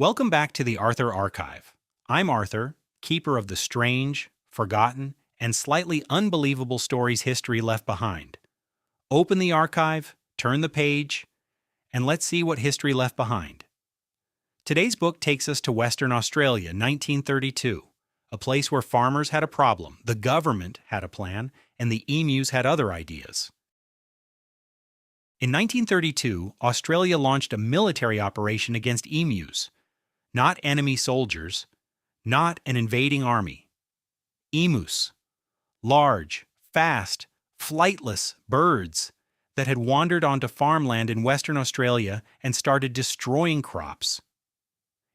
Welcome back to the Arthur Archive. I'm Arthur, keeper of the strange, forgotten, and slightly unbelievable stories history left behind. Open the archive, turn the page, and let's see what history left behind. Today's book takes us to Western Australia, 1932, a place where farmers had a problem, the government had a plan, and the emus had other ideas. In 1932, Australia launched a military operation against emus. Not enemy soldiers, not an invading army. Emus, large, fast, flightless birds that had wandered onto farmland in Western Australia and started destroying crops.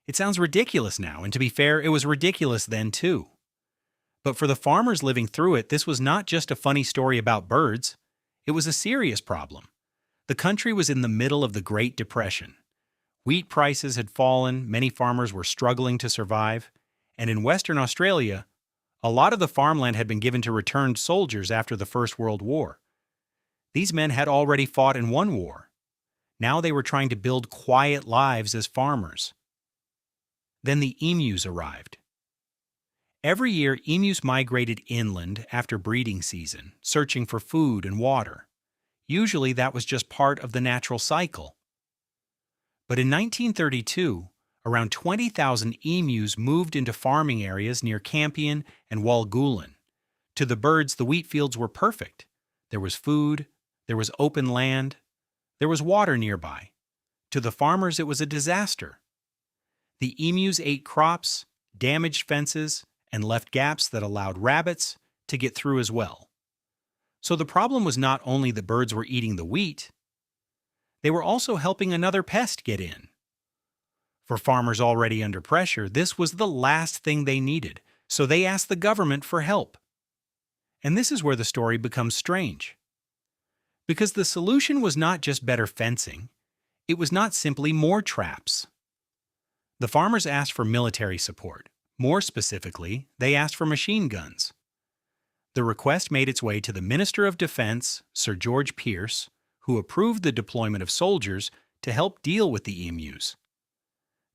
It sounds ridiculous now, and to be fair, it was ridiculous then too. But for the farmers living through it, this was not just a funny story about birds. It was a serious problem. The country was in the middle of the Great Depression. Wheat prices had fallen, many farmers were struggling to survive, and in Western Australia, a lot of the farmland had been given to returned soldiers after the First World War. These men had already fought in one war. Now they were trying to build quiet lives as farmers. Then the emus arrived. Every year, emus migrated inland after breeding season, searching for food and water. Usually that was just part of the natural cycle. But in 1932, around 20,000 emus moved into farming areas near Campion and Walgoolan. To the birds, the wheat fields were perfect. There was food, there was open land, there was water nearby. To the farmers, it was a disaster. The emus ate crops, damaged fences, and left gaps that allowed rabbits to get through as well. So the problem was not only the birds were eating the wheat, they were also helping another pest get in. For farmers already under pressure, this was the last thing they needed, so they asked the government for help. And this is where the story becomes strange. Because the solution was not just better fencing, it was not simply more traps. The farmers asked for military support. More specifically, they asked for machine guns. The request made its way to the Minister of Defense, Sir George Pearce, who approved the deployment of soldiers to help deal with the emus.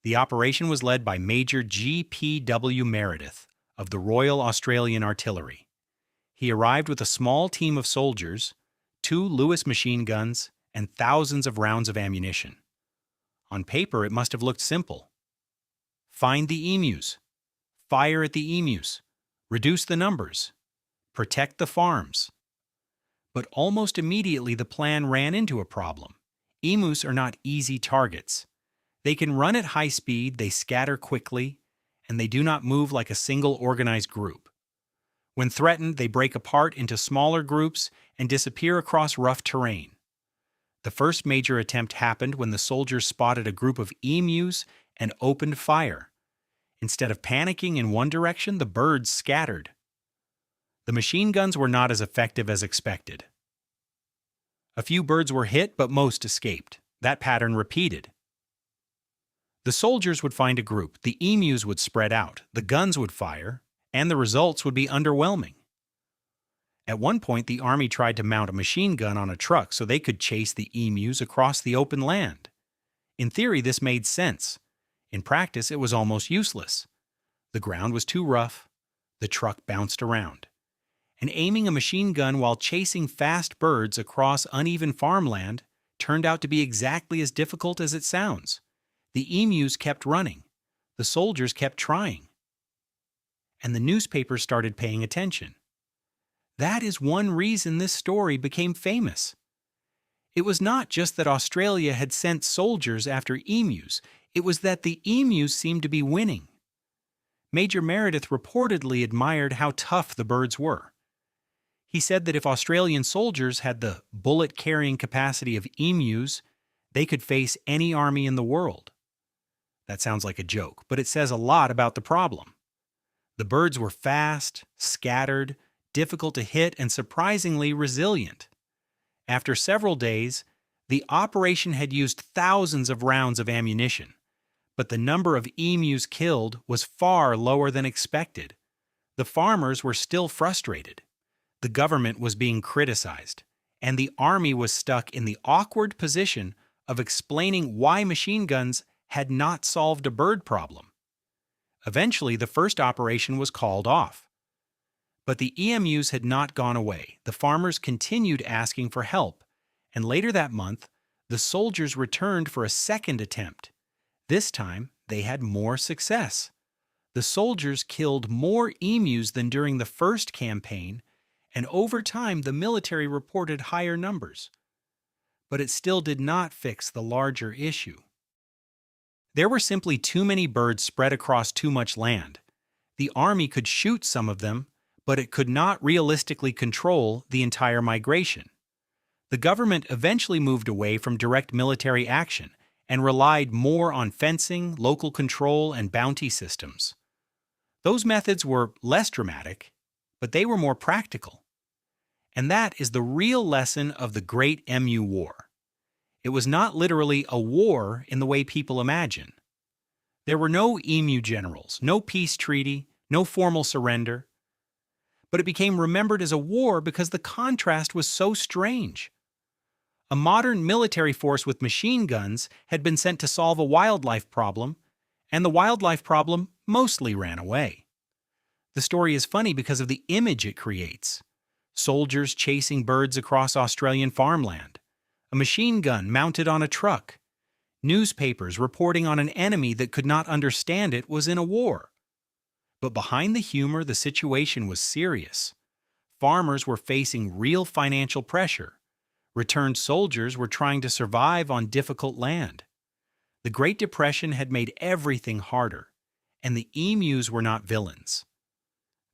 The operation was led by Major G.P.W. Meredith of the Royal Australian Artillery. He arrived with a small team of soldiers, 2 Lewis machine guns, and thousands of rounds of ammunition. On paper, it must have looked simple. Find the emus. Fire at the emus. Reduce the numbers. Protect the farms. But almost immediately the plan ran into a problem. Emus are not easy targets. They can run at high speed, they scatter quickly, and they do not move like a single organized group. When threatened, they break apart into smaller groups and disappear across rough terrain. The first major attempt happened when the soldiers spotted a group of emus and opened fire. Instead of panicking in one direction, the birds scattered. The machine guns were not as effective as expected. A few birds were hit, but most escaped. That pattern repeated. The soldiers would find a group, the emus would spread out, the guns would fire, and the results would be underwhelming. At one point, the army tried to mount a machine gun on a truck so they could chase the emus across the open land. In theory, this made sense. In practice, it was almost useless. The ground was too rough, the truck bounced around. And aiming a machine gun while chasing fast birds across uneven farmland turned out to be exactly as difficult as it sounds. The emus kept running. The soldiers kept trying. And the newspapers started paying attention. That is one reason this story became famous. It was not just that Australia had sent soldiers after emus, it was that the emus seemed to be winning. Major Meredith reportedly admired how tough the birds were. He said that if Australian soldiers had the bullet-carrying capacity of emus, they could face any army in the world. That sounds like a joke, but it says a lot about the problem. The birds were fast, scattered, difficult to hit, and surprisingly resilient. After several days, the operation had used thousands of rounds of ammunition, but the number of emus killed was far lower than expected. The farmers were still frustrated. The government was being criticized, and the army was stuck in the awkward position of explaining why machine guns had not solved a bird problem. Eventually, the first operation was called off. But the emus had not gone away. The farmers continued asking for help, and later that month, the soldiers returned for a second attempt. This time, they had more success. The soldiers killed more emus than during the first campaign, and over time the military reported higher numbers. But it still did not fix the larger issue. There were simply too many birds spread across too much land. The army could shoot some of them, but it could not realistically control the entire migration. The government eventually moved away from direct military action and relied more on fencing, local control, and bounty systems. Those methods were less dramatic, but they were more practical. And that is the real lesson of the Great Emu War. It was not literally a war in the way people imagine. There were no emu generals, no peace treaty, no formal surrender. But it became remembered as a war because the contrast was so strange. A modern military force with machine guns had been sent to solve a wildlife problem, and the wildlife problem mostly ran away. The story is funny because of the image it creates. Soldiers chasing birds across Australian farmland, a machine gun mounted on a truck, newspapers reporting on an enemy that could not understand it was in a war. But behind the humor, the situation was serious. Farmers were facing real financial pressure. Returned soldiers were trying to survive on difficult land. The Great Depression had made everything harder, and the emus were not villains.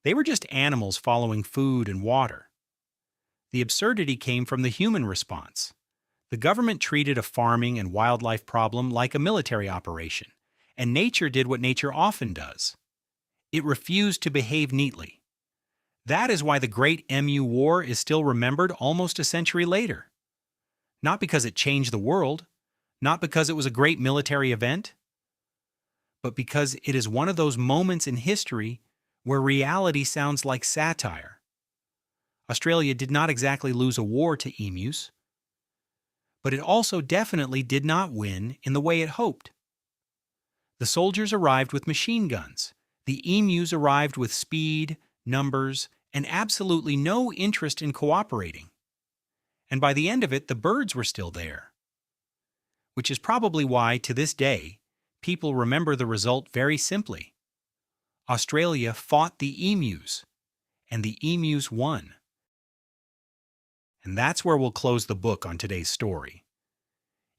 They were just animals following food and water. The absurdity came from the human response. The government treated a farming and wildlife problem like a military operation, and nature did what nature often does. It refused to behave neatly. That is why the Great Emu War is still remembered almost a century later. Not because it changed the world, not because it was a great military event, but because it is one of those moments in history where reality sounds like satire. Australia did not exactly lose a war to emus, but it also definitely did not win in the way it hoped. The soldiers arrived with machine guns. The emus arrived with speed, numbers, and absolutely no interest in cooperating. And by the end of it, the birds were still there. Which is probably why, to this day, people remember the result very simply. Australia fought the emus, and the emus won. And that's where we'll close the book on today's story.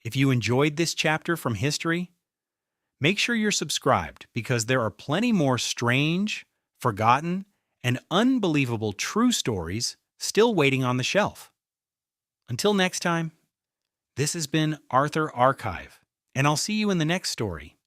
If you enjoyed this chapter from history, make sure you're subscribed because there are plenty more strange, forgotten, and unbelievable true stories still waiting on the shelf. Until next time, this has been Arthur Archive, and I'll see you in the next story.